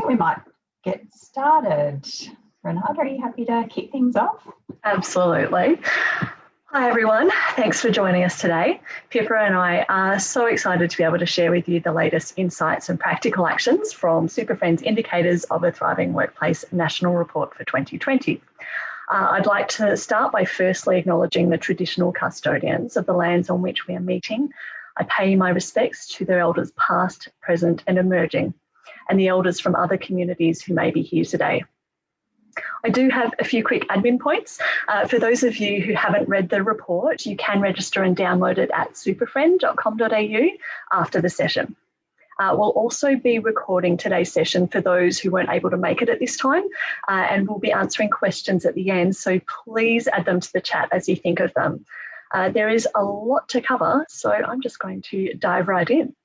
think we might get started. Renata, are you happy to kick things off? Absolutely. Hi everyone, thanks for joining us today. Pippa and I are so excited to be able to share with you the latest insights and practical actions from SuperFriend's Indicators of a Thriving Workplace National Report for 2020. I'd like to start by firstly acknowledging the traditional custodians of the lands on which we are meeting. I pay my respects to their elders past, present and emerging, and the elders from other communities who may be here today. I do have a few quick admin points. For those of you who haven't read the report, you can register and download it at superfriend.com.au after the session. We'll also be recording today's session for those who weren't able to make it at this time, and we'll be answering questions at the end, so please add them to the chat as you think of them. There is a lot to cover, so I'm just going to dive right in.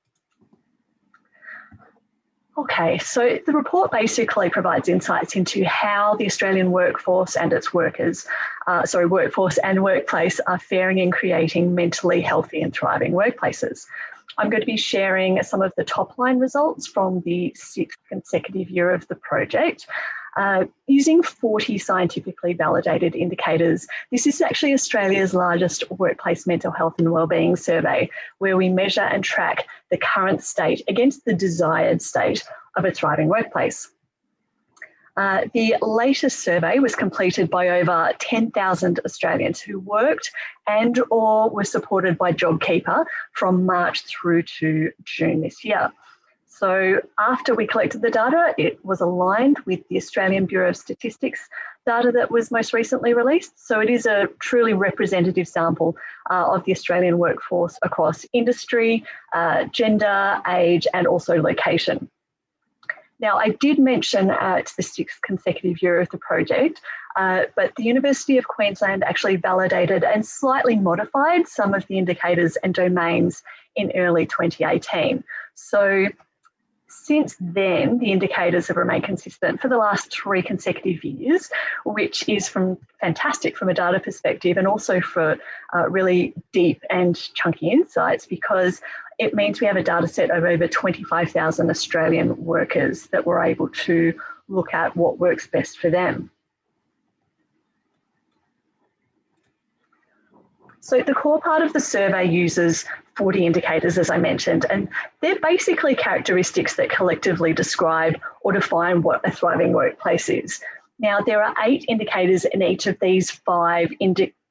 Okay, so the report basically provides insights into how the Australian workforce and its workplace are faring in creating mentally healthy and thriving workplaces. I'm going to be sharing some of the top line results from the 6th consecutive year of the project. Using 40 scientifically validated indicators, this is actually Australia's largest workplace mental health and wellbeing survey, where we measure and track the current state against the desired state of a thriving workplace. The latest survey was completed by over 10,000 Australians who worked and or were supported by JobKeeper from March through to June this year. So after we collected the data, it was aligned with the Australian Bureau of Statistics data that was most recently released. So it is a truly representative sample of the Australian workforce across industry, gender, age, and also location. Now, I did mention it's the 6th consecutive year of the project, but the University of Queensland actually validated and slightly modified some of the indicators and domains in early 2018. So since then, the indicators have remained consistent for the last 3 consecutive years, which is fantastic from a data perspective and also for really deep and chunky insights, because it means we have a data set of over 25,000 Australian workers that we're able to look at what works best for them. So the core part of the survey uses 40 indicators, as I mentioned, and they're basically characteristics that collectively describe or define what a thriving workplace is. Now, there are 8 indicators in each of these 5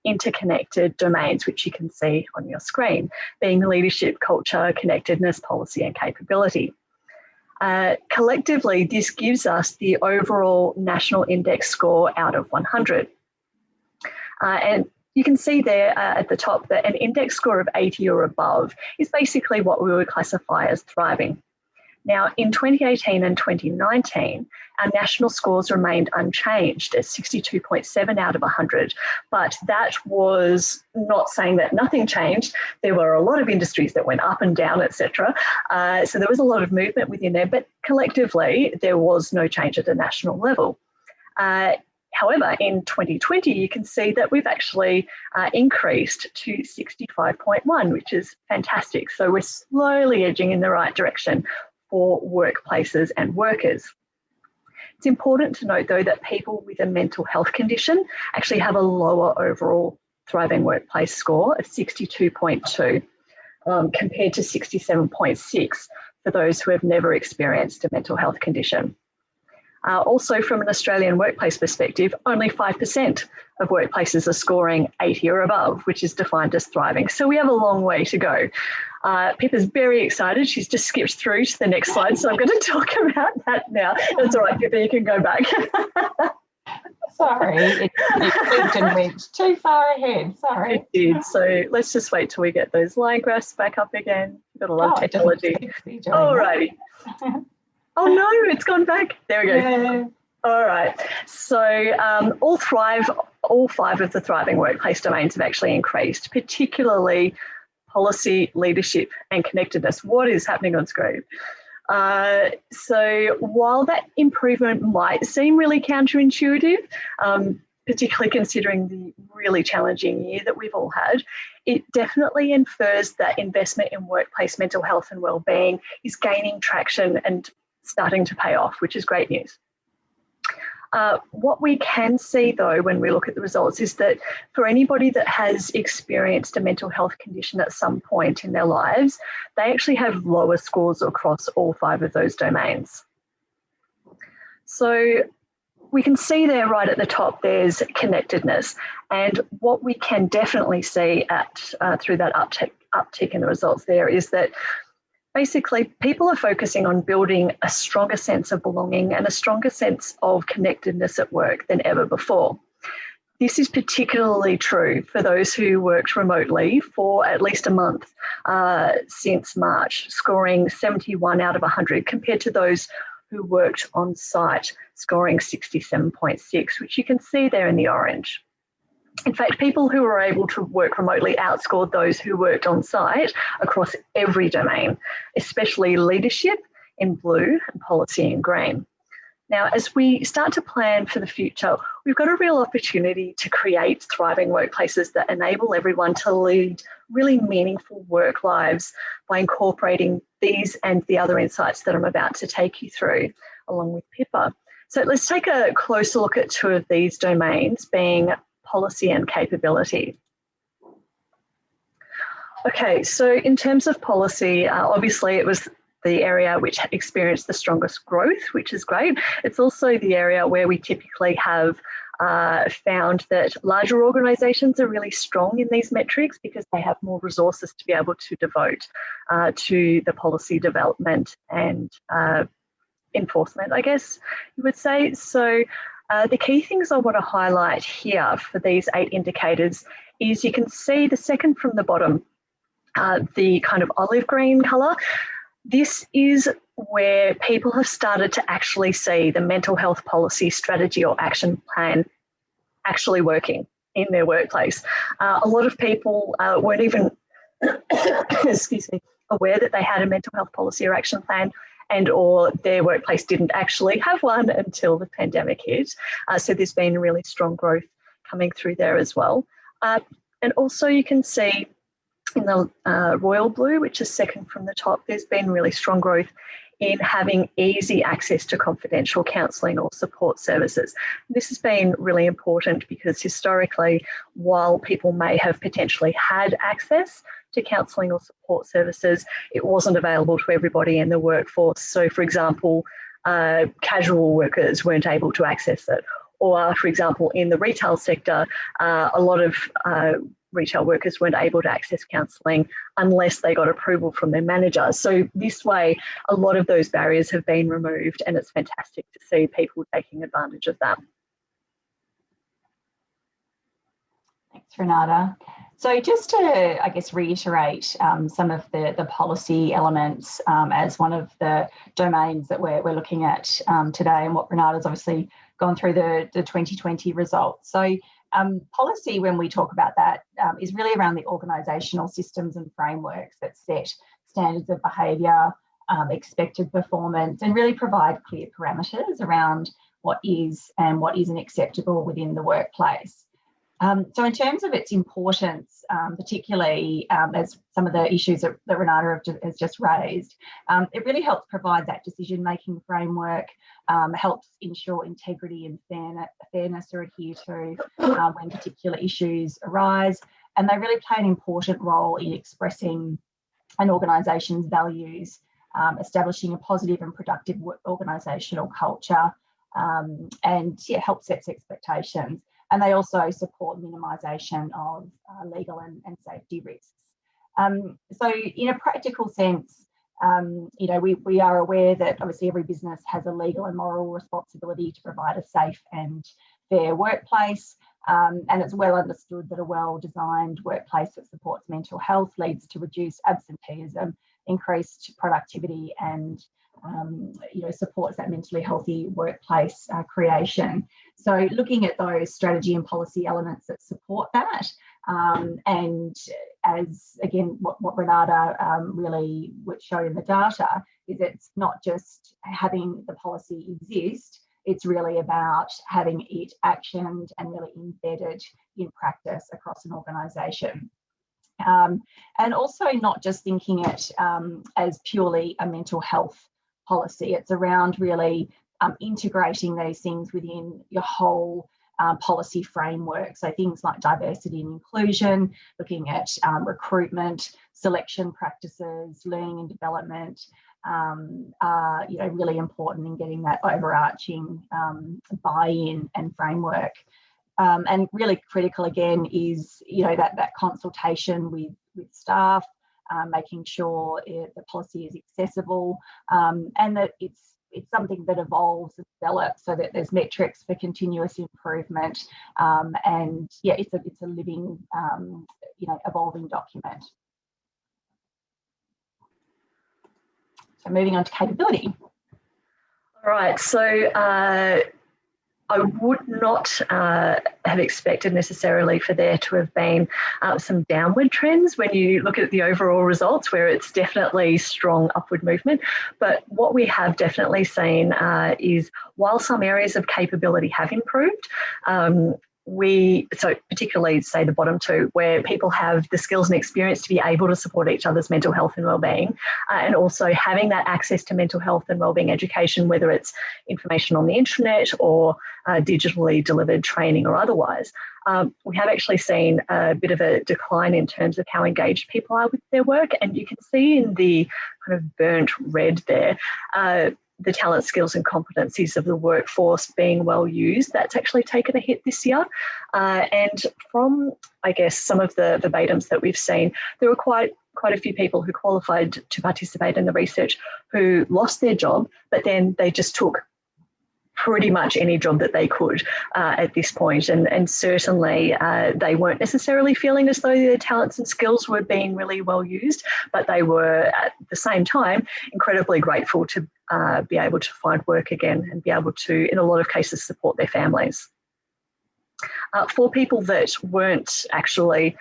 interconnected domains, which you can see on your screen, being leadership, culture, connectedness, policy, and capability. Collectively, this gives us the overall national index score out of 100. And you can see there at the top that an index score of 80 or above is basically what we would classify as thriving. Now, in 2018 and 2019, our national scores remained unchanged at 62.7 out of 100, but that was not saying that nothing changed. There were a lot of industries that went up and down, etc. So there was a lot of movement within there, but collectively, there was no change at the national level. However, in 2020, you can see that we've actually increased to 65.1, which is fantastic. So we're slowly edging in the right direction for workplaces and workers. It's important to note, though, that people with a mental health condition actually have a lower overall thriving workplace score of 62.2 compared to 67.6 for those who have never experienced a mental health condition. Also, from an Australian workplace perspective, only 5% of workplaces are scoring 80 or above, which is defined as thriving. So we have a long way to go. Pippa's very excited. She's just skipped through to the next slide, so I'm going to talk about that now. That's all right, Pippa, you can go back. Sorry, it clicked and went too far ahead. Sorry. It did. So let's just wait till we get those line graphs back up again. We've got a lot of technology. All righty. Oh no, it's gone back. There we go. Yeah. All right. So all 5 of the thriving workplace domains have actually increased, particularly policy, leadership, and connectedness. What is happening on screen? So while that improvement might seem really counterintuitive, particularly considering the really challenging year that we've all had, it definitely infers that investment in workplace mental health and wellbeing is gaining traction and starting to pay off, which is great news. What we can see, though, when we look at the results is that for anybody that has experienced a mental health condition at some point in their lives, they actually have lower scores across all 5 of those domains. So we can see there right at the top, there's connectedness. And what we can definitely see through that uptick in the results there is that basically people are focusing on building a stronger sense of belonging and a stronger sense of connectedness at work than ever before. This is particularly true for those who worked remotely for at least a month since March, scoring 71 out of 100 compared to those who worked on site, scoring 67.6, which you can see there in the orange. In fact, people who were able to work remotely outscored those who worked on site across every domain, especially leadership in blue and policy in green. Now, as we start to plan for the future, we've got a real opportunity to create thriving workplaces that enable everyone to lead really meaningful work lives by incorporating these and the other insights that I'm about to take you through, along with Pippa. So let's take a closer look at 2 of these domains, being policy and capability. Okay, so in terms of policy, obviously it was the area which experienced the strongest growth, which is great. It's also the area where we typically have found that larger organisations are really strong in these metrics because they have more resources to be able to devote to the policy development and enforcement, I guess you would say. So the key things I want to highlight here for these 8 indicators is you can see the second from the bottom, the kind of olive green colour. This is where people have started to actually see the mental health policy strategy or action plan actually working in their workplace. A lot of people weren't even excuse me, aware that they had a mental health policy or action plan, and or their workplace didn't actually have one until the pandemic hit. So there's been really strong growth coming through there as well. And also you can see in the royal blue, which is second from the top, there's been really strong growth in having easy access to confidential counselling or support services. This has been really important because historically, while people may have potentially had access to counselling or support services, it wasn't available to everybody in the workforce. So, for example, casual workers weren't able to access it. Or, for example, in the retail sector, a lot of retail workers weren't able to access counselling unless they got approval from their manager. So this way, a lot of those barriers have been removed, and it's fantastic to see people taking advantage of that. Thanks, Renata. So just to, I guess, reiterate some of the policy elements as one of the domains that we're looking at today, and what Renata's obviously gone through the 2020 results. So policy, when we talk about that, is really around the organisational systems and frameworks that set standards of behaviour, expected performance, and really provide clear parameters around what is and what isn't acceptable within the workplace. So in terms of its importance, particularly as some of the issues that Renata has just raised, it really helps provide that decision-making framework, helps ensure integrity and fairness are adhered to when particular issues arise, and they really play an important role in expressing an organisation's values, establishing a positive and productive organisational culture, and help set expectations. And they also support minimisation of legal and safety risks. So in a practical sense, we are aware that obviously every business has a legal and moral responsibility to provide a safe and fair workplace. And it's well understood that a well-designed workplace that supports mental health leads to reduced absenteeism, increased productivity, and supports that mentally healthy workplace creation. So looking at those strategy and policy elements that support that, and as again, what Renata really would show in the data is it's not just having the policy exist, it's really about having it actioned and really embedded in practice across an organisation. And also not just thinking it as purely a mental health policy. It's around really integrating those things within your whole policy framework. So things like diversity and inclusion, looking at recruitment, selection practices, learning and development, are really important in getting that overarching buy-in and framework. And really critical again is that consultation with staff, making sure the policy is accessible, and that it's something that evolves and develops, so that there's metrics for continuous improvement, and it's a living evolving document. So moving on to capability. All right, so I would not have expected necessarily for there to have been some downward trends when you look at the overall results, where it's definitely strong upward movement. But what we have definitely seen is, while some areas of capability have improved, so particularly say the bottom two, where people have the skills and experience to be able to support each other's mental health and wellbeing, and also having that access to mental health and wellbeing education, whether it's information on the internet or digitally delivered training or otherwise. We have actually seen a bit of a decline in terms of how engaged people are with their work, and you can see in the kind of burnt red there, the talent, skills and competencies of the workforce being well used. That's actually taken a hit this year. And from, I guess, some of the verbatims that we've seen, there were quite a few people who qualified to participate in the research who lost their job, but then they just took pretty much any job that they could at this point. And certainly they weren't necessarily feeling as though their talents and skills were being really well used, but they were at the same time incredibly grateful to be able to find work again and be able to, in a lot of cases, support their families. For people that weren't actually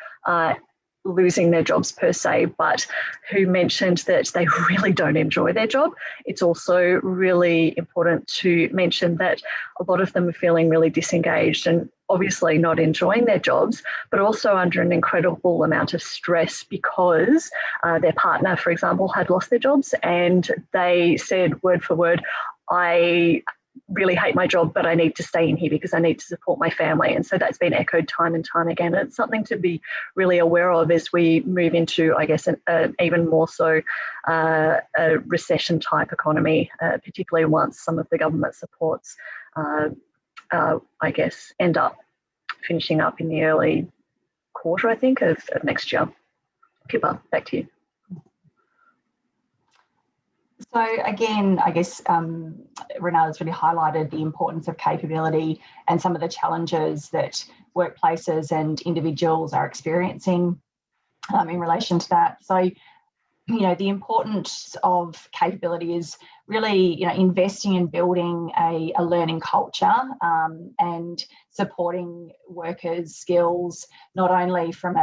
losing their jobs per se, but who mentioned that they really don't enjoy their job, it's also really important to mention that a lot of them are feeling really disengaged and obviously not enjoying their jobs, but also under an incredible amount of stress because their partner, for example, had lost their jobs, and they said word for word, I really hate my job, but I need to stay in here because I need to support my family. And so that's been echoed time and time again. And it's something to be really aware of as we move into, I guess, an even more so a recession type economy, particularly once some of the government supports, I guess, end up finishing up in the early quarter, I think, of next year. Pippa, back to you. So again, I guess Renate's really highlighted the importance of capability and some of the challenges that workplaces and individuals are experiencing in relation to that. So, the importance of capability is really, investing in building a learning culture and supporting workers' skills, not only from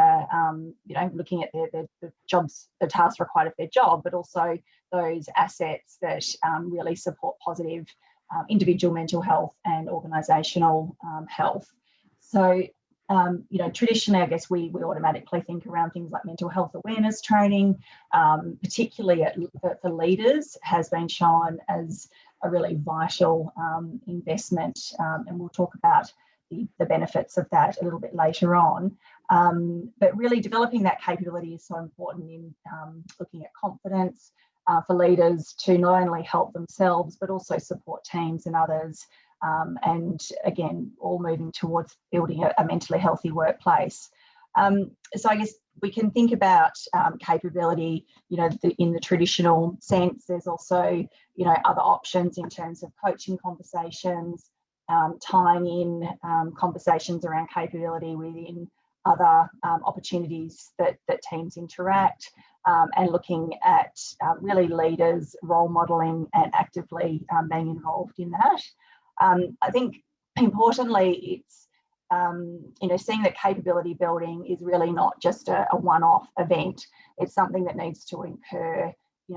looking at the jobs, the tasks required of their job, but also those assets that really support positive individual mental health and organisational health. So, traditionally, I guess we automatically think around things like mental health awareness training, particularly for leaders, has been shown as a really vital investment, and we'll talk about the benefits of that a little bit later on. But really developing that capability is so important in looking at confidence for leaders to not only help themselves, but also support teams and others. And again, all moving towards building a mentally healthy workplace. So I guess we can think about capability, in the traditional sense. There's also, other options in terms of coaching conversations, tying in conversations around capability within other opportunities that teams interact, and looking at really leaders role modelling and actively being involved in that. I think importantly, it's seeing that capability building is really not just a one-off event. It's something that needs to occur,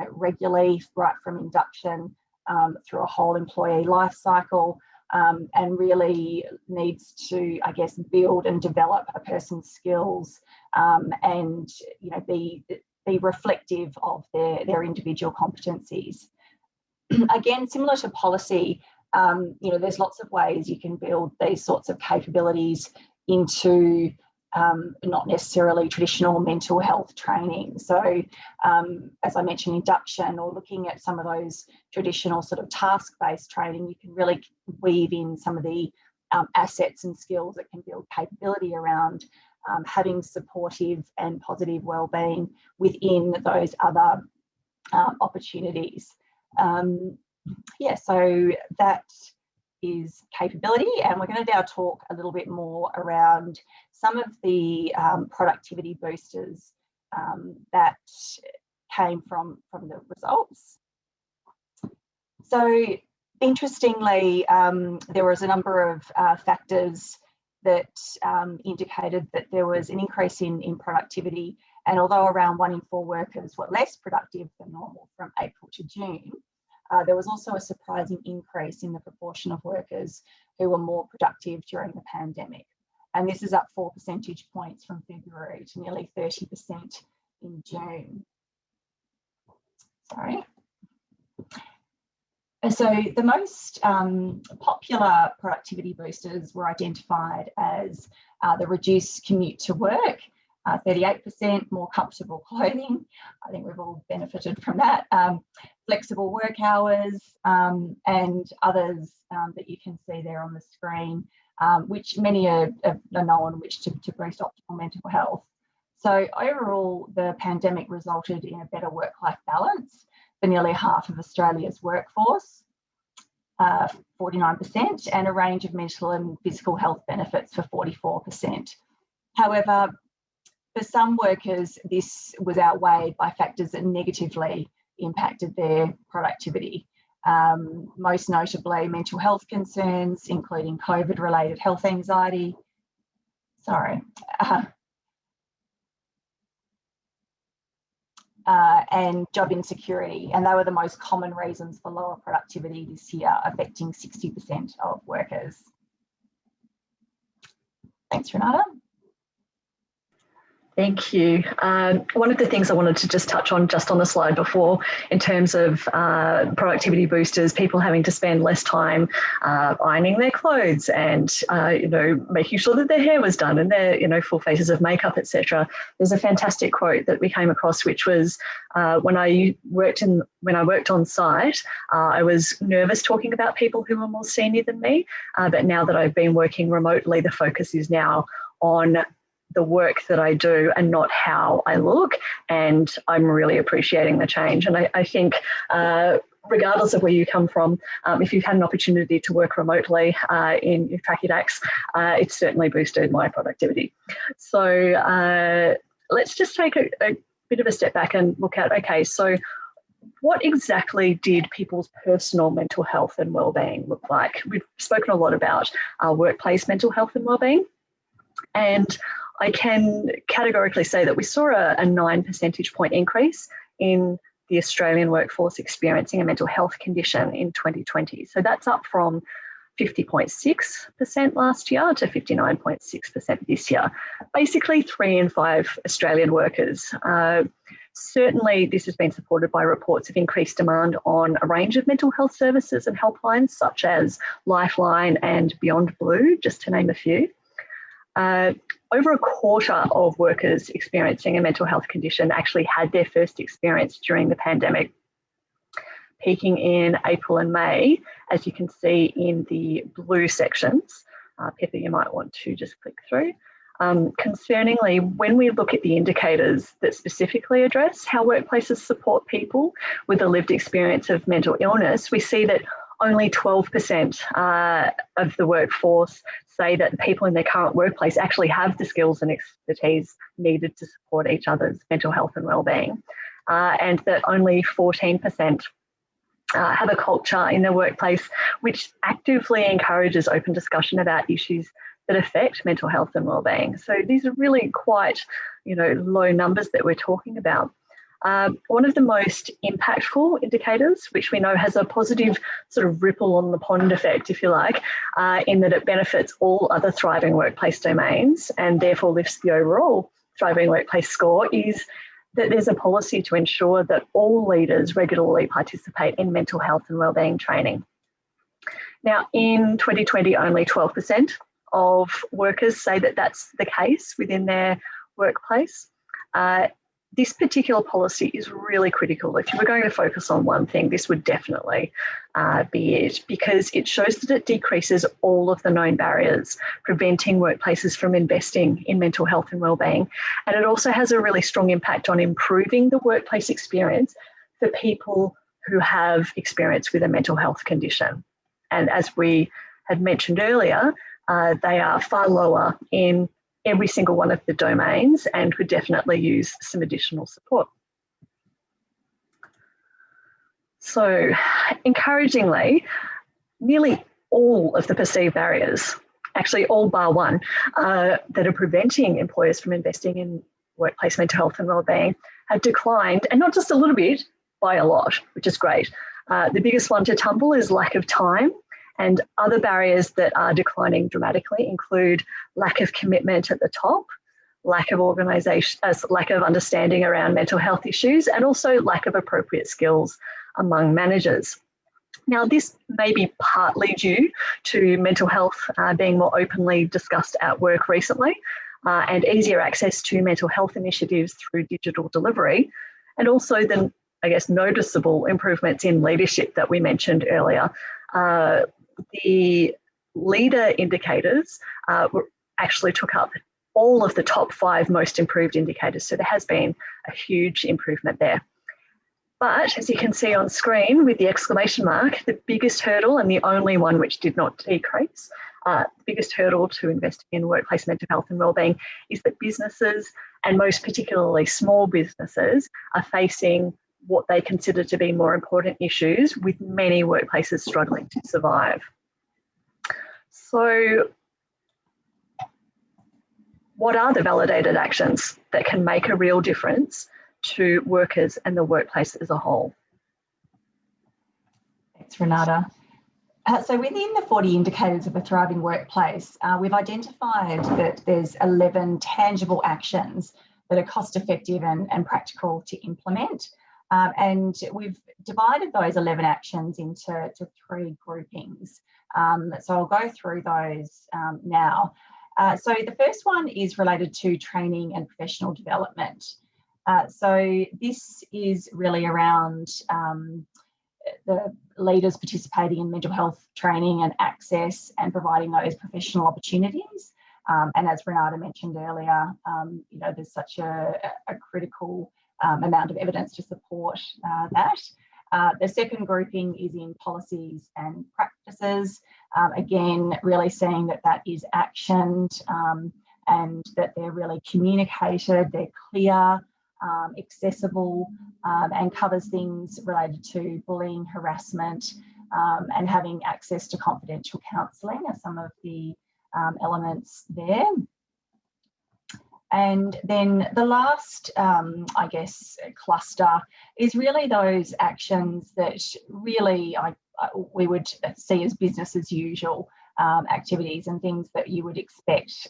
regularly, right from induction through a whole employee life cycle, and really needs to, I guess, build and develop a person's skills, and be reflective of their individual competencies. again, similar to policy, you know, there's lots of ways you can build these sorts of capabilities into not necessarily traditional mental health training. So as I mentioned, induction or looking at some of those traditional sort of task-based training, you can really weave in some of the assets and skills that can build capability around having supportive and positive wellbeing within those other opportunities. Yeah, so that is capability, and we're going to now talk a little bit more around some of the productivity boosters that came from the results. So interestingly, there was a number of factors that indicated that there was an increase in productivity, and although around 1 in 4 workers were less productive than normal from April to June, there was also a surprising increase in the proportion of workers who were more productive during the pandemic. And this is up 4 percentage points from February to nearly 30% in June. Sorry. So the most popular productivity boosters were identified as the reduced commute to work, 38%, more comfortable clothing. I think we've all benefited from that. Flexible work hours and others that you can see there on the screen, which many are known which to boost optimal mental health. So overall, the pandemic resulted in a better work-life balance for nearly half of Australia's workforce, 49%, and a range of mental and physical health benefits for 44%. However, for some workers, this was outweighed by factors that negatively impacted their productivity, most notably mental health concerns, including COVID-related health anxiety, and job insecurity. And they were the most common reasons for lower productivity this year, affecting 60% of workers. Thanks, Renata. Thank you. One of the things I wanted to just touch on just on the slide before, in terms of productivity boosters, people having to spend less time ironing their clothes and you know, making sure that their hair was done and their full faces of makeup, etc. There's a fantastic quote that we came across, which was when I worked on site, I was nervous talking about people who were more senior than me, but now that I've been working remotely, the focus is now on the work that I do and not how I look, and I'm really appreciating the change. And I think regardless of where you come from, if you've had an opportunity to work remotely in your tracky dacks, it's certainly boosted my productivity. So let's just take a bit of a step back and look at, okay, so what exactly did people's personal mental health and wellbeing look like? We've spoken a lot about our workplace mental health and wellbeing, and I can categorically say that we saw a 9 percentage point increase in the Australian workforce experiencing a mental health condition in 2020. So that's up from 50.6% last year to 59.6% this year. Basically 3 in 5 Australian workers. Certainly this has been supported by reports of increased demand on a range of mental health services and helplines such as Lifeline and Beyond Blue, just to name a few. Over a quarter of workers experiencing a mental health condition actually had their first experience during the pandemic, peaking in April and May, as you can see in the blue sections. Pippa, you might want to just click through. Concerningly, when we look at the indicators that specifically address how workplaces support people with a lived experience of mental illness, we see that only 12% of the workforce say that people in their current workplace actually have the skills and expertise needed to support each other's mental health and wellbeing, and that only 14% have a culture in their workplace which actively encourages open discussion about issues that affect mental health and wellbeing. So these are really quite, low numbers that we're talking about. One of the most impactful indicators, which we know has a positive sort of ripple on the pond effect, if you like, in that it benefits all other thriving workplace domains and therefore lifts the overall thriving workplace score, is that there's a policy to ensure that all leaders regularly participate in mental health and wellbeing training. Now, in 2020, only 12% of workers say that that's the case within their workplace. This particular policy is really critical. If you were going to focus on one thing, this would definitely be it, because it shows that it decreases all of the known barriers preventing workplaces from investing in mental health and wellbeing. And it also has a really strong impact on improving the workplace experience for people who have experience with a mental health condition. And as we had mentioned earlier, they are far lower in every single one of the domains and would definitely use some additional support. So, encouragingly, nearly all of the perceived barriers, actually all bar one, that are preventing employers from investing in workplace mental health and wellbeing have declined, and not just a little bit, by a lot, which is great. The biggest one to tumble is lack of time. And other barriers that are declining dramatically include lack of commitment at the top, lack of organisation, lack of understanding around mental health issues, and also lack of appropriate skills among managers. Now, this may be partly due to mental health being more openly discussed at work recently, and easier access to mental health initiatives through digital delivery, and also the, I guess, noticeable improvements in leadership that we mentioned earlier. The leader indicators actually took up all of the top 5 most improved indicators. So there has been a huge improvement there. But as you can see on screen with the exclamation mark, the biggest hurdle, and the only one which did not decrease, the biggest hurdle to investing in workplace mental health and wellbeing is that businesses, and most particularly small businesses, are facing what they consider to be more important issues, with many workplaces struggling to survive. So, what are the validated actions that can make a real difference to workers and the workplace as a whole? Thanks, Renata. So within the 40 indicators of a thriving workplace, we've identified that there's 11 tangible actions that are cost effective and practical to implement. And we've divided those 11 actions into 3 groupings. So I'll go through those now. So the first one is related to training and professional development. So this is really around the leaders participating in mental health training and access, and providing those professional opportunities. And as Renata mentioned earlier, there's such a critical amount of evidence to support that. The second grouping is in policies and practices. Again, really seeing that is actioned and that they're really communicated, they're clear, accessible, and covers things related to bullying, harassment, and having access to confidential counselling are some of the elements there. And then the last, cluster is really those actions that really we would see as business as usual activities, and things that you would expect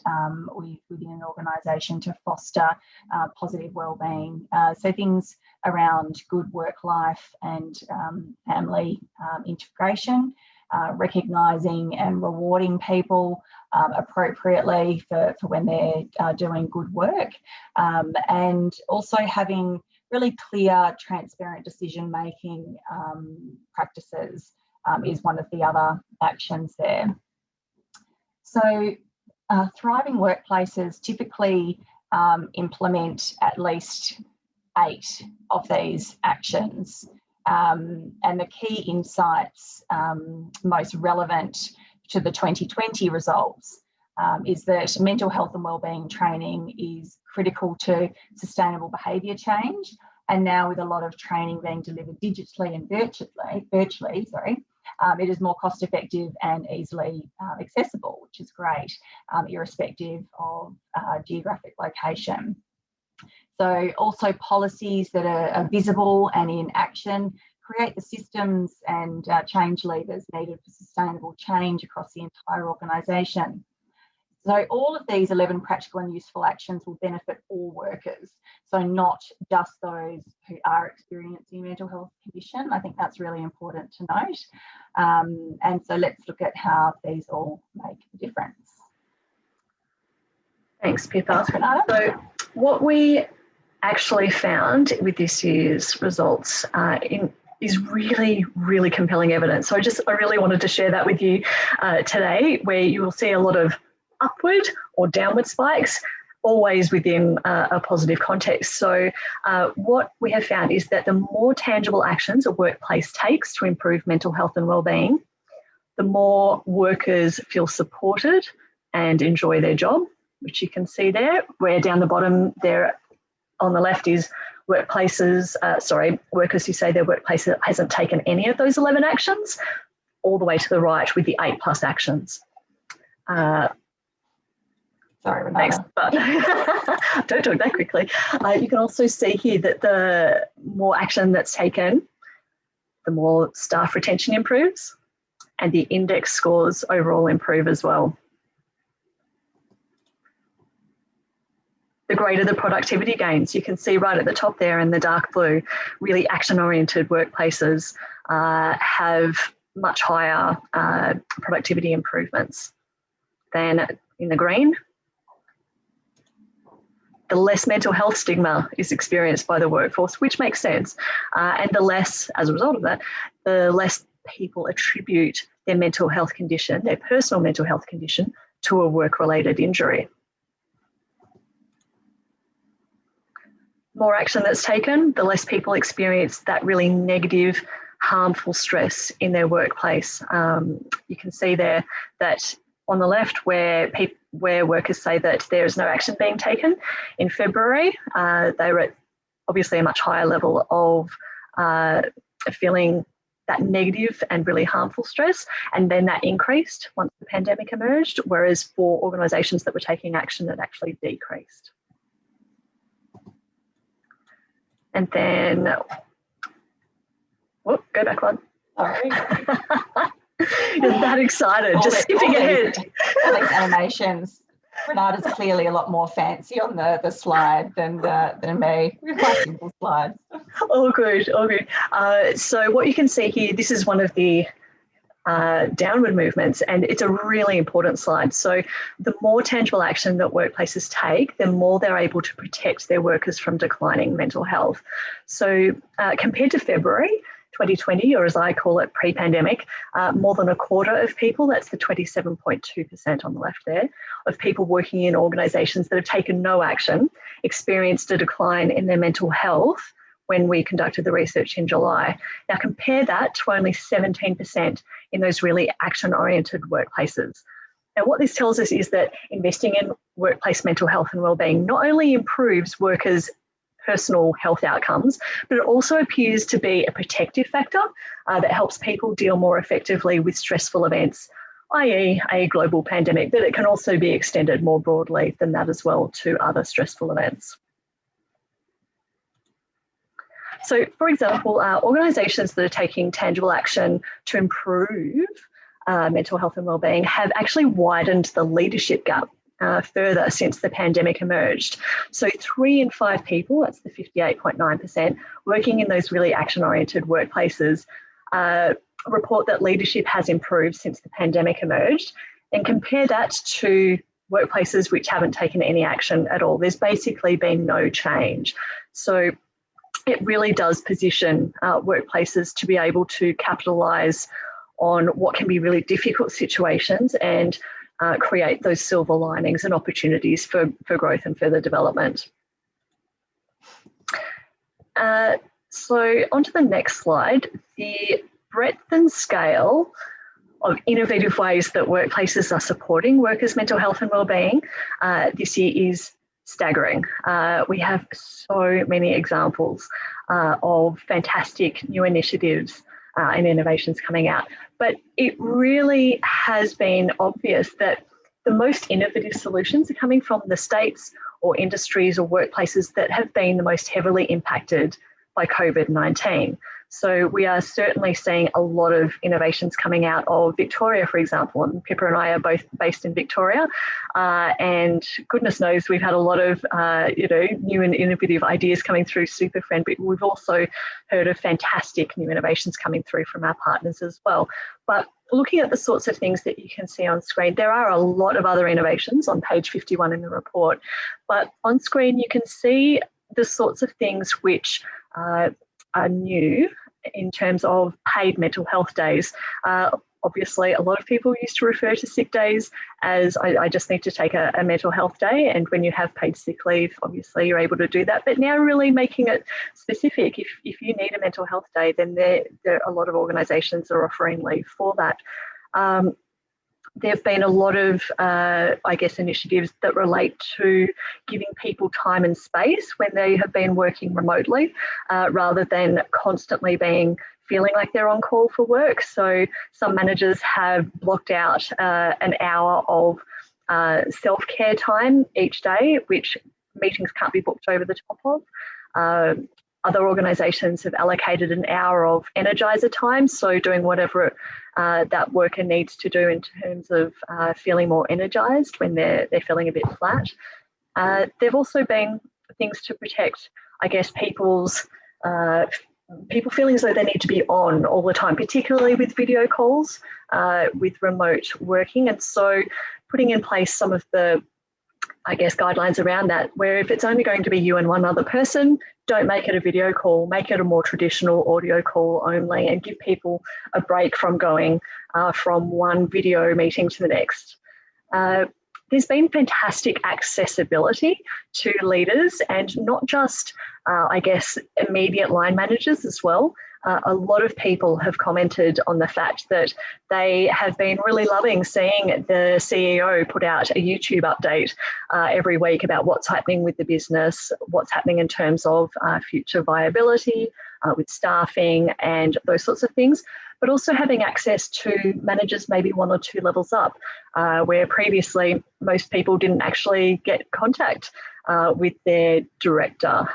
within an organisation to foster positive wellbeing. So things around good work life and family integration, recognising and rewarding people appropriately for when they're doing good work, and also having really clear, transparent decision-making practices is one of the other actions there. So thriving workplaces typically implement at least 8 of these actions. And the key insights most relevant to the 2020 results is that mental health and wellbeing training is critical to sustainable behaviour change. And now, with a lot of training being delivered digitally and virtually, it is more cost effective and easily accessible, which is great, irrespective of geographic location. So also policies that are visible and in action create the systems and change levers needed for sustainable change across the entire organisation. So all of these 11 practical and useful actions will benefit all workers, so not just those who are experiencing a mental health condition. I think that's really important to note. And so let's look at how these all make a difference. Thanks, Pippa. Thanks, Renata. So what we actually found with this year's results is really, really compelling evidence. So I really wanted to share that with you today, where you will see a lot of upward or downward spikes, always within a positive context. So what we have found is that the more tangible actions a workplace takes to improve mental health and wellbeing, the more workers feel supported and enjoy their job, which you can see there, where down the bottom there on the left is workers who say their workplace hasn't taken any of those 11 actions, all the way to the right with the 8+ actions. Sorry, Renata. But don't talk that quickly. You can also see here that the more action that's taken, the more staff retention improves, and the index scores overall improve as well. The greater the productivity gains, you can see right at the top there in the dark blue, really action-oriented workplaces have much higher productivity improvements than in the green. The less mental health stigma is experienced by the workforce, which makes sense. And the less, as a result of that, the less people attribute their mental health condition, their personal mental health condition, to a work-related injury. More action that's taken, the less people experience that really negative, harmful stress in their workplace. You can see there that on the left where workers say that there is no action being taken, in February, they were at obviously a much higher level of feeling that negative and really harmful stress, and then that increased once the pandemic emerged, whereas for organisations that were taking action, it actually decreased. And then, whoop, go back one. Sorry. You're that excited, just skipping ahead. All these animations. Renata's clearly a lot more fancy on the slide than me with my simple slides. All good, all good. So what you can see here, this is one of the downward movements, and it's a really important slide. So the more tangible action that workplaces take, the more they're able to protect their workers from declining mental health. So compared to February 2020, or as I call it, pre-pandemic, more than a quarter of people, that's the 27.2% on the left there, of people working in organisations that have taken no action, experienced a decline in their mental health when we conducted the research in July. Now compare that to only 17% in those really action-oriented workplaces. And what this tells us is that investing in workplace mental health and wellbeing not only improves workers' personal health outcomes, but it also appears to be a protective factor that helps people deal more effectively with stressful events, i.e. a global pandemic, but it can also be extended more broadly than that as well to other stressful events. So, for example, organisations that are taking tangible action to improve mental health and wellbeing have actually widened the leadership gap further since the pandemic emerged. So 3 in 5 people, that's the 58.9%, working in those really action-oriented workplaces report that leadership has improved since the pandemic emerged. And compare that to workplaces which haven't taken any action at all. There's basically been no change. So it really does position workplaces to be able to capitalise on what can be really difficult situations and create those silver linings and opportunities for growth and further development. So onto the next slide, the breadth and scale of innovative ways that workplaces are supporting workers' mental health and wellbeing this year is staggering. We have so many examples of fantastic new initiatives and innovations coming out. But it really has been obvious that the most innovative solutions are coming from the states or industries or workplaces that have been the most heavily impacted by COVID-19. So we are certainly seeing a lot of innovations coming out of Victoria, for example, and Pippa and I are both based in Victoria, and goodness knows we've had a lot of new and innovative ideas coming through SuperFriend, but we've also heard of fantastic new innovations coming through from our partners as well. But looking at the sorts of things that you can see on screen, there are a lot of other innovations on page 51 in the report, but on screen you can see the sorts of things which are new in terms of paid mental health days. Obviously, a lot of people used to refer to sick days as I just need to take a mental health day, and when you have paid sick leave, obviously you're able to do that. But now really making it specific, if you need a mental health day, then there are a lot of organisations are offering leave for that. There have been a lot of, initiatives that relate to giving people time and space when they have been working remotely, rather than constantly feeling like they're on call for work. So some managers have blocked out an hour of self-care time each day, which meetings can't be booked over the top of. Other organisations have allocated an hour of energizer time, so doing whatever that worker needs to do in terms of feeling more energised when they're feeling a bit flat. There've also been things to protect, I guess, people feeling as though they need to be on all the time, particularly with video calls, with remote working. And so putting in place some of the, guidelines around that, where if it's only going to be you and one other person, don't make it a video call, make it a more traditional audio call only, and give people a break from going from one video meeting to the next. There's been fantastic accessibility to leaders, and not just, immediate line managers as well. A lot of people have commented on the fact that they have been really loving seeing the CEO put out a YouTube update every week about what's happening with the business, what's happening in terms of future viability, with staffing and those sorts of things, but also having access to managers maybe 1 or 2 levels up, where previously most people didn't actually get contact with their director,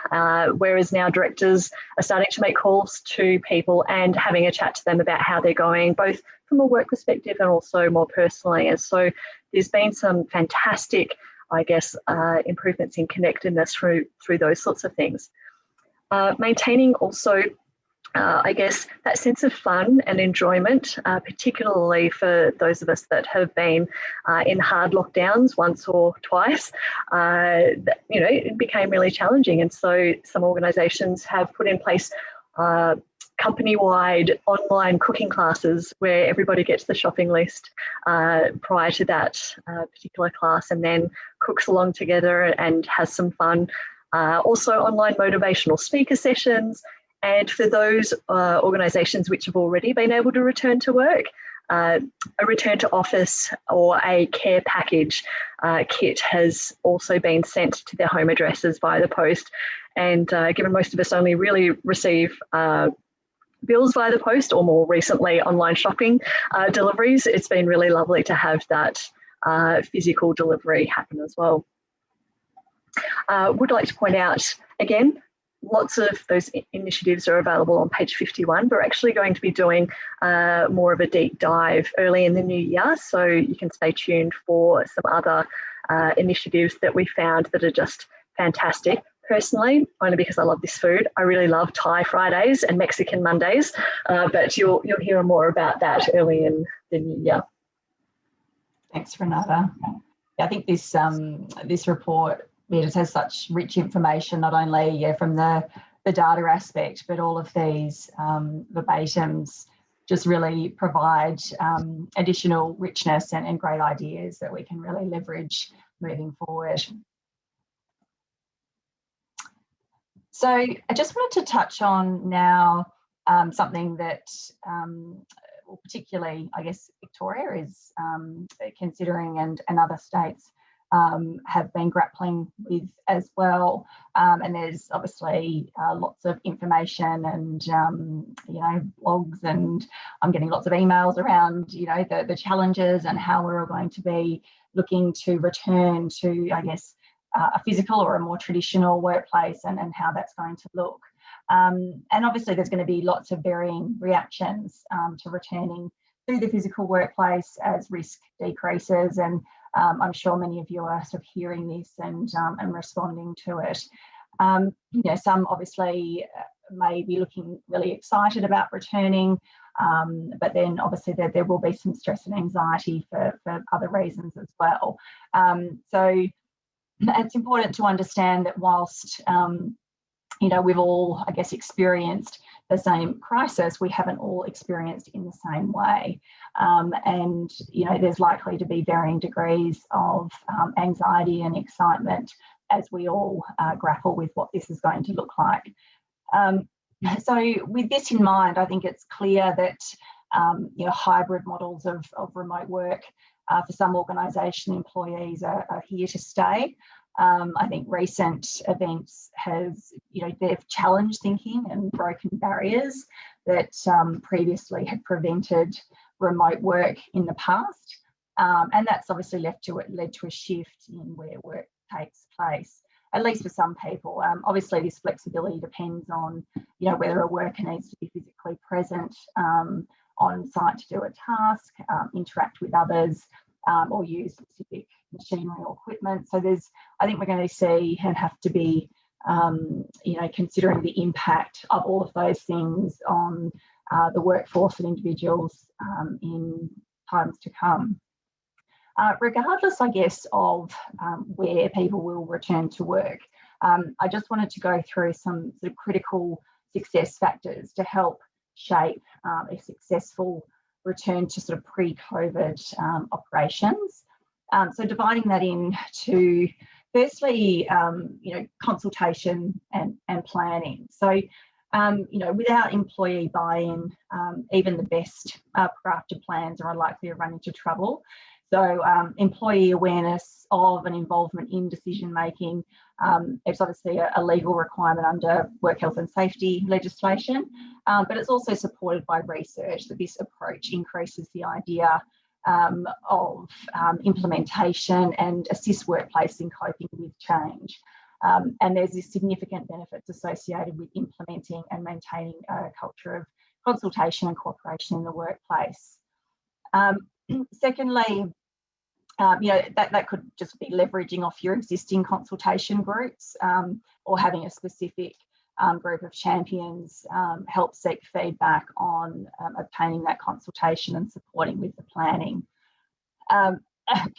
whereas now directors are starting to make calls to people and having a chat to them about how they're going, both from a work perspective and also more personally. And so there's been some fantastic, improvements in connectedness through those sorts of things. Maintaining also that sense of fun and enjoyment, particularly for those of us that have been in hard lockdowns once or twice, it became really challenging. And so some organisations have put in place company-wide online cooking classes where everybody gets the shopping list prior to that particular class, and then cooks along together and has some fun. Also online motivational speaker sessions. And for those organisations which have already been able to return to work, a return to office or a care package kit has also been sent to their home addresses via the post. And given most of us only really receive bills via the post, or more recently online shopping deliveries, it's been really lovely to have that physical delivery happen as well. Would like to point out again, lots of those initiatives are available on page 51. We're actually going to be doing more of a deep dive early in the new year, so you can stay tuned for some other initiatives that we found that are just fantastic. Personally, only because I love this food, I really love Thai Fridays and Mexican Mondays, but you'll hear more about that early in the new year. Thanks, Renata. I think this report, it just has such rich information, not only from the data aspect, but all of these verbatims just really provide additional richness and great ideas that we can really leverage moving forward. So I just wanted to touch on now something that particularly, Victoria is considering, and other states have been grappling with as well. And there's obviously lots of information and, blogs, and I'm getting lots of emails around, the challenges and how we're going to be looking to return to, a physical or a more traditional workplace, and how that's going to look. And obviously there's going to be lots of varying reactions to returning to the physical workplace as risk decreases, and I'm sure many of you are sort of hearing this and responding to it. Some obviously may be looking really excited about returning, but then obviously there will be some stress and anxiety for other reasons as well. So it's important to understand that whilst we've all, I guess, experienced the same crisis, we haven't all experienced in the same way. And there's likely to be varying degrees of anxiety and excitement as we all grapple with what this is going to look like. So with this in mind, I think it's clear that hybrid models of remote work for some organisation employees are here to stay. I think recent events they've challenged thinking and broken barriers that previously had prevented remote work in the past. And that's obviously led to a shift in where work takes place, at least for some people. Obviously this flexibility depends on, whether a worker needs to be physically present on site to do a task, interact with others, or use specific machinery or equipment. So I think we're going to see and have to be, considering the impact of all of those things on the workforce and individuals in times to come. Regardless, I guess, of where people will return to work, I just wanted to go through some sort of critical success factors to help shape a successful return to sort of pre-COVID operations. So dividing that into, firstly, consultation and planning. So, without employee buy-in, even the best crafted plans are unlikely to run into trouble. So employee awareness of and involvement in decision making, it's obviously a legal requirement under work health and safety legislation, but it's also supported by research that this approach increases the idea of implementation and assists workplace in coping with change. And there's this significant benefits associated with implementing and maintaining a culture of consultation and cooperation in the workplace. Secondly, that could just be leveraging off your existing consultation groups, or having a specific group of champions help seek feedback on obtaining that consultation and supporting with the planning.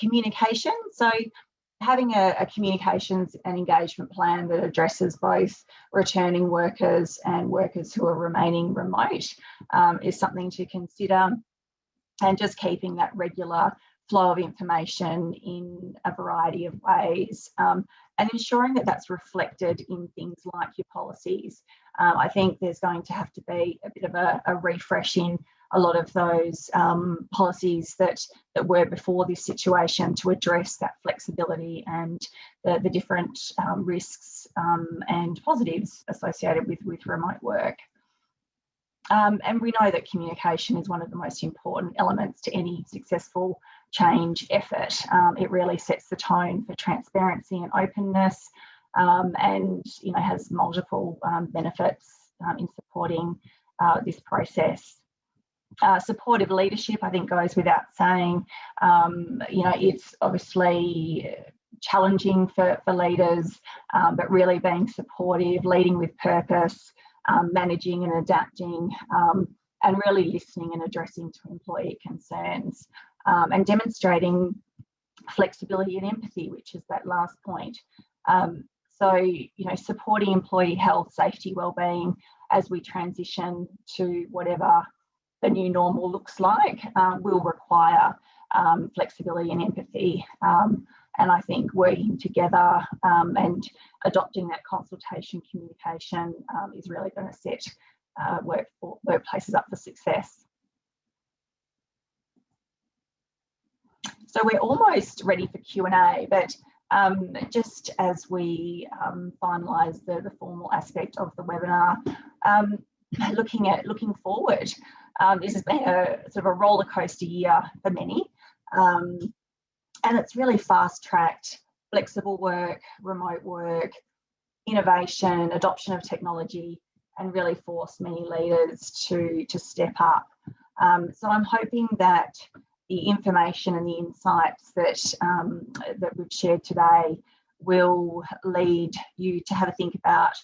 Communication, so having a communications and engagement plan that addresses both returning workers and workers who are remaining remote is something to consider, and just keeping that regular flow of information in a variety of ways, and ensuring that that's reflected in things like your policies. I think there's going to have to be a bit of a refresh in a lot of those policies that were before this situation to address that flexibility and the different risks and positives associated with remote work. And we know that communication is one of the most important elements to any successful change effort. It really sets the tone for transparency and openness, and has multiple benefits in supporting this process. Supportive leadership, I think, goes without saying. It's obviously challenging for leaders, but really being supportive, leading with purpose, managing and adapting, and really listening and addressing to employee concerns, and demonstrating flexibility and empathy, which is that last point. So, supporting employee health, safety, wellbeing as we transition to whatever the new normal looks like will require flexibility and empathy. And I think working together and adopting that consultation communication is really going to set workplaces up for success. So we're almost ready for Q&A, but just as we finalise the formal aspect of the webinar, looking forward, this has been a sort of a roller coaster year for many. And it's really fast-tracked flexible work, remote work, innovation, adoption of technology, and really force many leaders to step up. So I'm hoping that the information and the insights that we've shared today will lead you to have a think about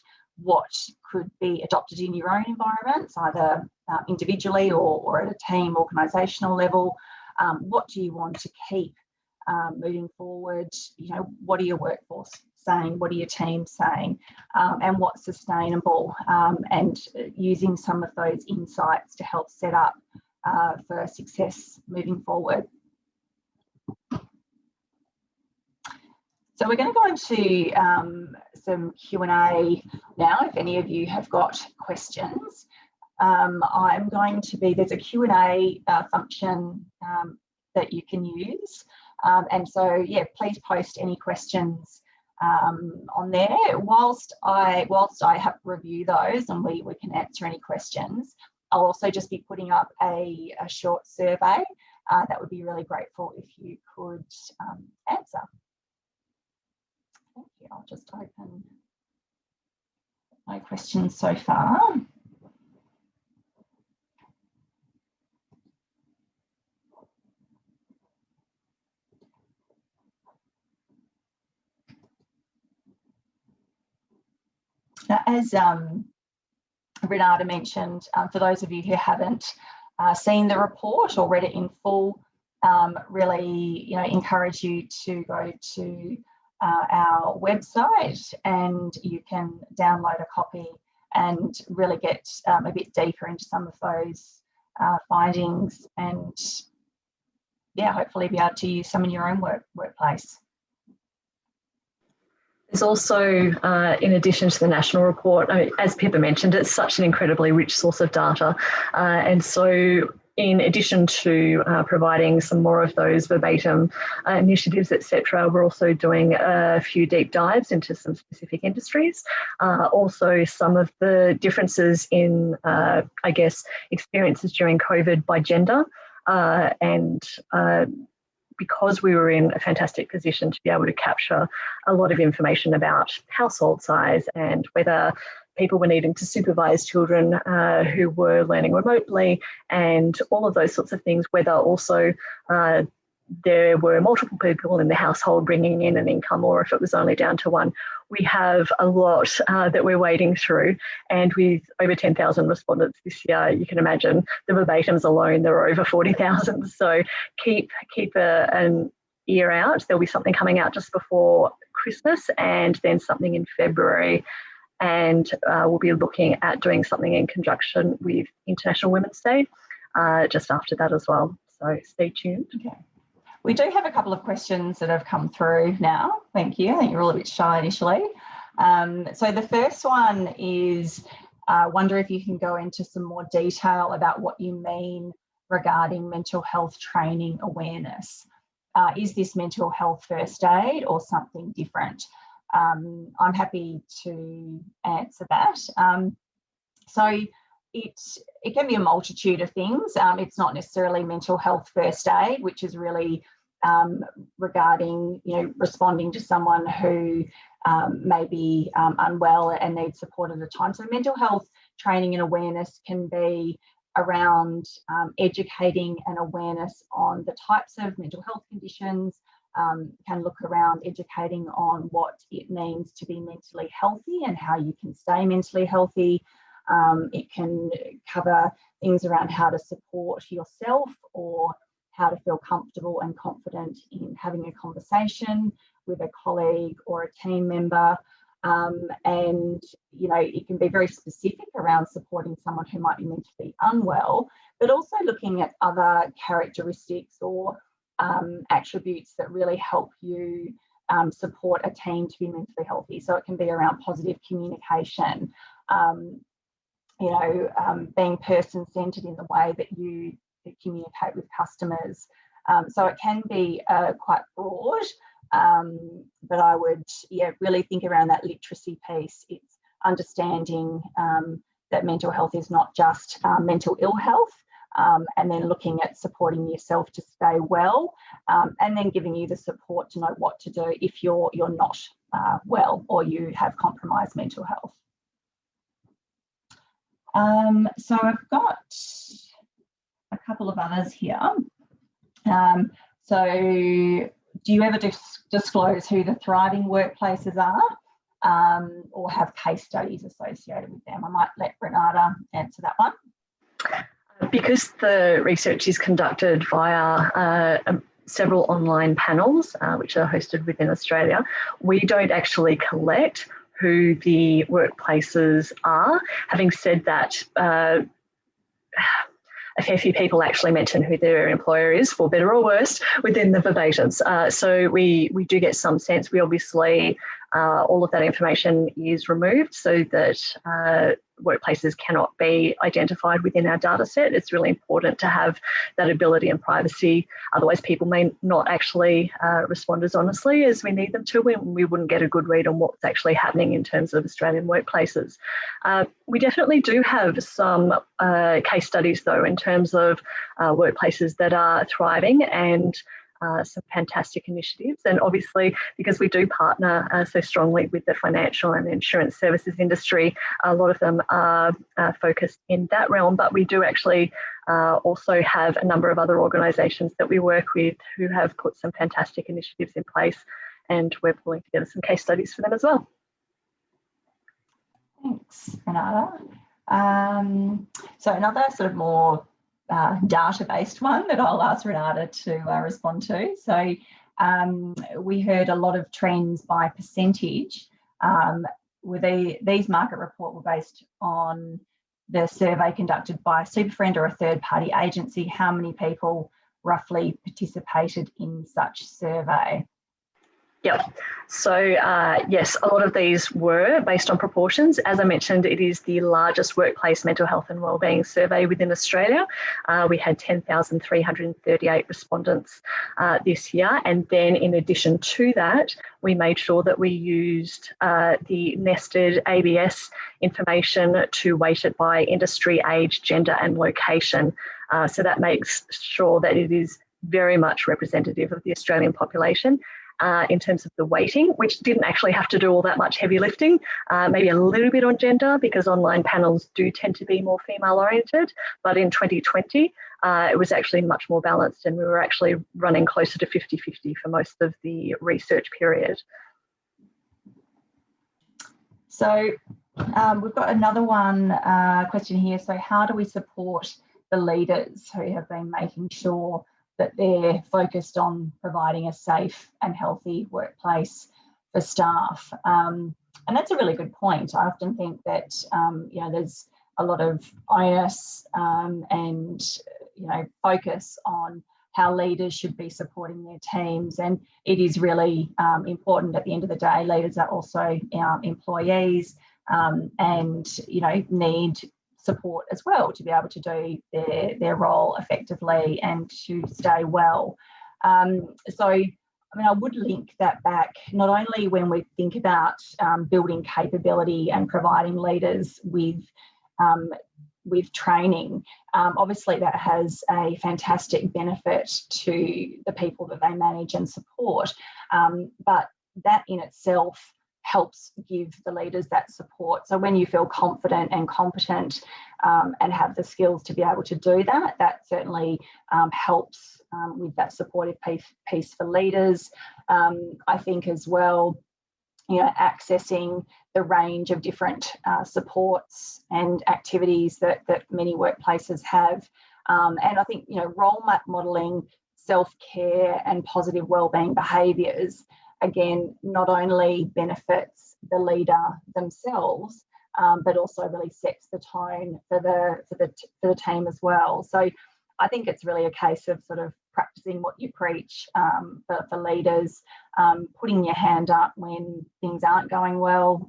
what could be adopted in your own environments, either individually or at a team organisational level. What do you want to keep moving forward? You know, what are your workforce saying? What are your teams saying? And what's sustainable? And using some of those insights to help set up for success moving forward. So we're going to go into some Q&A now, if any of you have got questions. I'm going to be, there's a Q&A function that you can use. And so, yeah, please post any questions on there. Whilst I have review those and we can answer any questions, I'll also just be putting up a short survey that would be really grateful if you could answer. Thank you. I'll just open no questions so far. Now, as Renata mentioned, for those of you who haven't seen the report or read it in full, really, encourage you to go to our website and you can download a copy and really get a bit deeper into some of those findings and, yeah, hopefully be able to use some in your own workplace. There's also, in addition to the national report, as Pippa mentioned, it's such an incredibly rich source of data. And so in addition to providing some more of those verbatim initiatives, etc., we're also doing a few deep dives into some specific industries. Also, some of the differences in, I guess, experiences during COVID by gender and because we were in a fantastic position to be able to capture a lot of information about household size and whether people were needing to supervise children who were learning remotely and all of those sorts of things, whether also there were multiple people in the household bringing in an income or if it was only down to one. We have a lot that we're wading through, and with over 10,000 respondents this year, you can imagine the verbatims alone, there are over 40,000. So keep an ear out. There'll be something coming out just before Christmas and then something in February. And we'll be looking at doing something in conjunction with International Women's Day just after that as well. So stay tuned. Okay. We do have a couple of questions that have come through now. Thank you. I think you're all a bit shy initially. So the first one is, I wonder if you can go into some more detail about what you mean regarding mental health training awareness. Is this mental health first aid or something different? I'm happy to answer that. So it can be a multitude of things. It's not necessarily mental health first aid, which is really regarding, responding to someone who may be unwell and needs support at a time. So mental health training and awareness can be around educating and awareness on the types of mental health conditions, can look around educating on what it means to be mentally healthy and how you can stay mentally healthy. It can cover things around how to support yourself or how to feel comfortable and confident in having a conversation with a colleague or a team member. And, it can be very specific around supporting someone who might be mentally unwell, but also looking at other characteristics or attributes that really help you support a team to be mentally healthy. So it can be around positive communication, being person-centered in the way that you communicate with customers. So it can be quite broad, but I would really think around that literacy piece. It's understanding that mental health is not just mental ill health, and then looking at supporting yourself to stay well, and then giving you the support to know what to do if you're not well or you have compromised mental health. So I've got a couple of others here. So do you ever disclose who the thriving workplaces are, or have case studies associated with them? I might let Renata answer that one. Because the research is conducted via several online panels, which are hosted within Australia, we don't actually collect who the workplaces are. Having said that, a fair few people actually mention who their employer is, for better or worse, within the verbatims. So we do get some sense. We obviously, all of that information is removed so that workplaces cannot be identified within our data set. It's really important to have that ability and privacy. Otherwise, people may not actually respond as honestly as we need them to, and we wouldn't get a good read on what's actually happening in terms of Australian workplaces. We definitely do have some case studies, though, in terms of workplaces that are thriving and some fantastic initiatives. And obviously, because we do partner so strongly with the financial and insurance services industry, a lot of them are focused in that realm, but we do actually also have a number of other organisations that we work with who have put some fantastic initiatives in place, and we're pulling together some case studies for them as well. Thanks, Renata. So another sort of more data-based one that I'll ask Renata to respond to. So we heard a lot of trends by percentage. These market report were based on the survey conducted by SuperFriend or a third-party agency. How many people roughly participated in such survey? Yep. So yes, a lot of these were based on proportions. As I mentioned, it is the largest workplace mental health and wellbeing survey within Australia. We had 10,338 respondents this year. And then in addition to that, we made sure that we used the nested ABS information to weight it by industry, age, gender and location. So that makes sure that it is very much representative of the Australian population. In terms of the weighting, which didn't actually have to do all that much heavy lifting, maybe a little bit on gender because online panels do tend to be more female oriented. But in 2020, it was actually much more balanced, and we were actually running closer to 50-50 for most of the research period. So we've got another question here. So how do we support the leaders who have been making sure that they're focused on providing a safe and healthy workplace for staff? And that's a really good point. I often think that there's a lot of onus and focus on how leaders should be supporting their teams, and it is really important. At the end of the day, leaders are also employees, and need support as well to be able to do their role effectively and to stay well. So, I would link that back, not only when we think about building capability and providing leaders with training. Obviously, that has a fantastic benefit to the people that they manage and support, but that in itself helps give the leaders that support. So when you feel confident and competent and have the skills to be able to do that, that certainly helps with that supportive piece for leaders. I think as well, accessing the range of different supports and activities that many workplaces have. And I think, role modelling self-care and positive wellbeing behaviours, again, not only benefits the leader themselves, but also really sets the tone for the team as well. So I think it's really a case of sort of practicing what you preach for leaders, putting your hand up when things aren't going well,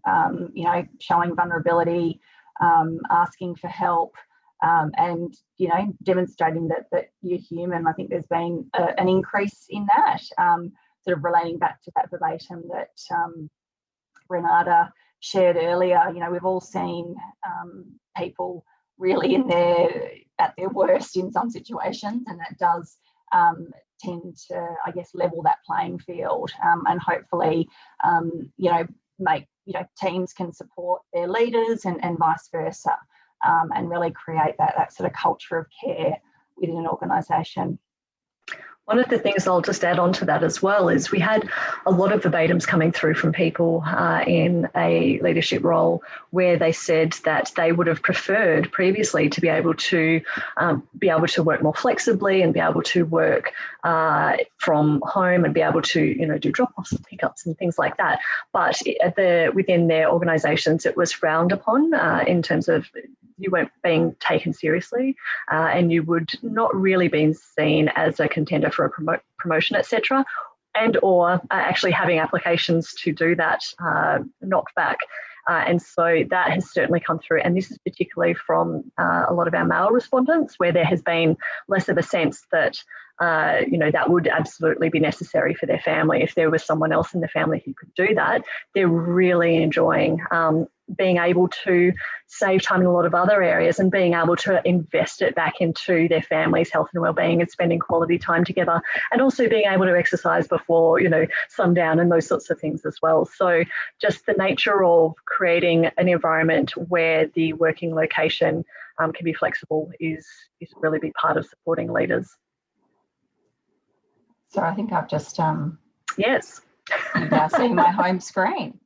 showing vulnerability, asking for help, and demonstrating that you're human. I think there's been an increase in that. Sort of relating back to that verbatim that Renata shared earlier, we've all seen people really at their worst in some situations, and that does tend to, I guess, level that playing field, and hopefully, make teams can support their leaders and vice versa. and really create that sort of culture of care within an organisation. One of the things I'll just add on to that as well is we had a lot of verbatims coming through from people in a leadership role where they said that they would have preferred previously to be able to work more flexibly and be able to work from home and be able to do drop-offs and pickups and things like that. But within their organisations, it was frowned upon in terms of you weren't being taken seriously and you would not really be seen as a contender for a promotion, etc., and or actually having applications to do that knocked back. And so that has certainly come through. And this is particularly from a lot of our male respondents, where there has been less of a sense that, that would absolutely be necessary for their family. If there was someone else in the family who could do that, they're really enjoying being able to save time in a lot of other areas and being able to invest it back into their family's health and well-being and spending quality time together, and also being able to exercise before, sundown and those sorts of things as well. So just the nature of creating an environment where the working location can be flexible is a really big part of supporting leaders. So I think I've just yes. You're now seeing my home screen.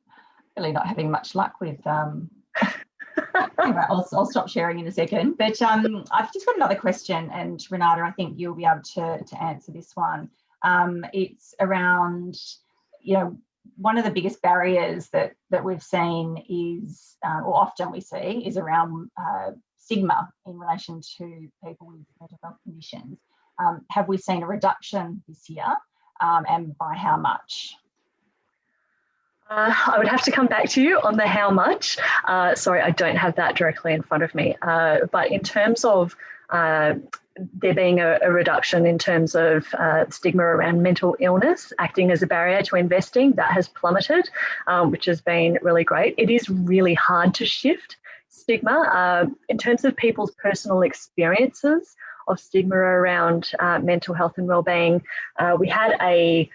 Really not having much luck with anyway, I'll stop sharing in a second. But I've just got another question, and Renata, I think you'll be able to answer this one. It's around, one of the biggest barriers that we've seen is, or often we see, is around stigma in relation to people with mental health conditions. Have we seen a reduction this year, and by how much? I would have to come back to you on the how much. Sorry, I don't have that directly in front of me. But in terms of there being a reduction in terms of stigma around mental illness acting as a barrier to investing, that has plummeted, which has been really great. It is really hard to shift stigma. In terms of people's personal experiences of stigma around mental health and wellbeing, we had a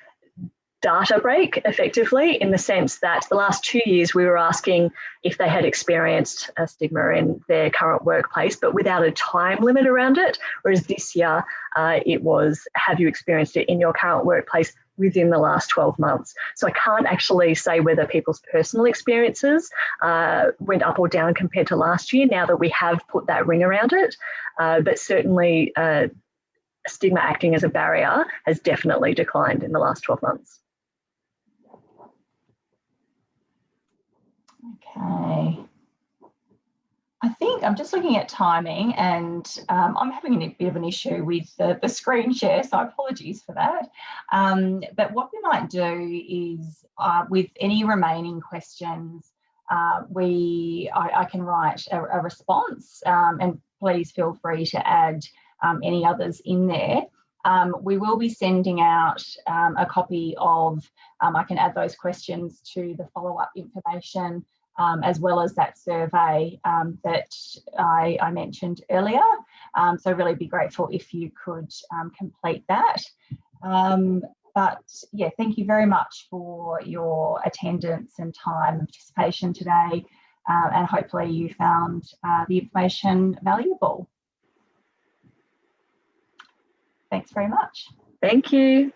data break effectively, in the sense that the last 2 years we were asking if they had experienced a stigma in their current workplace, but without a time limit around it. Whereas this year it was, have you experienced it in your current workplace within the last 12 months? So I can't actually say whether people's personal experiences went up or down compared to last year now that we have put that ring around it. But certainly stigma acting as a barrier has definitely declined in the last 12 months. Okay. I think I'm just looking at timing, and I'm having a bit of an issue with the screen share, so apologies for that. But what we might do is, with any remaining questions, I can write a response, and please feel free to add any others in there. We will be sending out a copy of, I can add those questions to the follow-up information, as well as that survey that I mentioned earlier. So really be grateful if you could complete that. But yeah, thank you very much for your attendance and time and participation today. And hopefully you found the information valuable. Thanks very much. Thank you.